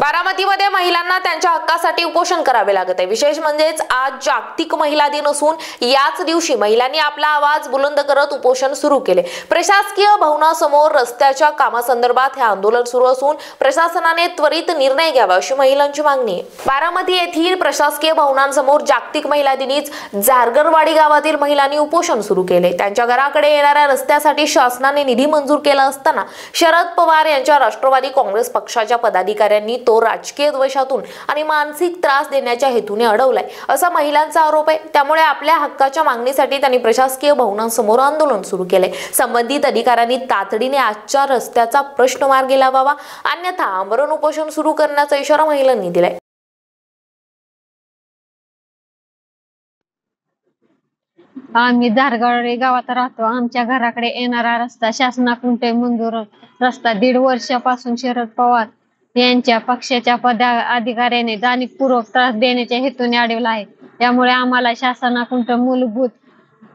बारामतीमध्ये महिलांना त्यांच्या हक्कासाठी उपोषण करावे लागत आहे। विशेष म्हणजेच आज जागतिक महिला दिन असून याच दिवशी महिलांनी आपला आवाज बुलंद करत उपोषण सुरू केले। प्रशासकीय भवनासमोर रस्त्याच्या कामासंदर्भात हे आंदोलन सुरू असून प्रशासनाने त्वरित निर्णय घ्यावा अशी महिलांची मागणी आहे। बारामती येथील प्रशासकीय भवनांसमोर जागतिक महिला दिनीच जारगरवाडी गावातील महिलांनी उपोषण सुरू केले। त्यांच्या घराकडे येणाऱ्या रस्त्यासाठी शासनाने निधी मंजूर केला असताना शरद पवार यांच्या राष्ट्रवादी काँग्रेस पक्षाच्या पदाधिकाऱ्यांनी तो राजकीय द्वेषातून आणि मानसिक त्रास देण्याच्या हेतूने अडवलाय असा महिलांचा आरोप आहे। त्यामुळे आपल्या हक्काच्या मागणीसाठी त्यांनी प्रशासकीय भवनांसमोर आंदोलन सुरू केले। संबंधित अधिकाऱ्यांनी तातडीने आजच्या रस्त्याचा प्रश्न मार्गी लावावा, अन्यथा आमरण उपोषण सुरू करण्याचा इशारा महिलांनी दिलाय। आम्ही जारगरवाडी गावात राहतो। आमच्या घराकडे येणारा रस्ता शासनाकडून मंजूर रस्ता 1.5 वर्षापासून शरद पवार यांच्या पक्षाच्या पदाधिकाऱ्यांनी जाणीवपूर्वक त्रास देण्याच्या हेतूने अडवला आहे। त्यामुळे आम्हाला शासनाकडून मूलभूत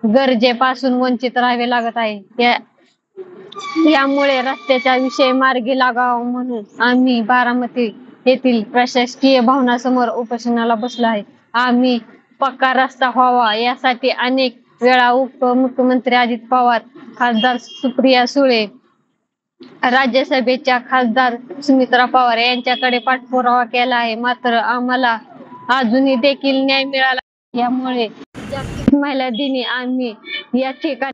गरजेपासून वंचित राहावे लागत आहे। यामुळे रस्त्याचा विषय मार्गी लागावा म्हणून आम्ही बारामती येथील प्रशासकीय भवनासमोर उपोषणाला बसलो आहे। आम्ही पक्का रस्ता व्हावा यासाठी अनेक वेळा उपमुख्यमंत्री अजित पवार, खासदार सुप्रिया सुळे, राज्यसभेच्या खासदार सुमित्रा पवार यांच्याकडे पाठपुरावा केला आहे, मात्र आम्हाला अजूनही देखील न्याय मिळाला। यामुळे जागतिक महिला दिनी आम्ही या ठिकाणी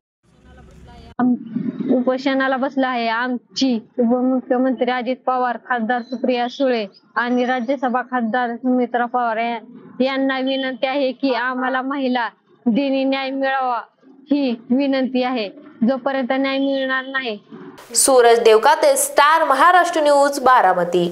उपोषणाला बसला आहे। आमची उपमुख्यमंत्री अजित पवार, खासदार सुप्रिया सुळे आणि राज्यसभा खासदार सुमित्रा पवार यांना विनंती आहे की आम्हाला महिला दिनी न्याय मिळावा ही विनंती आहे। जोपर्यंत न्याय मिळणार नाही। Suraj Devkate, star Maharashtra news, Baramati.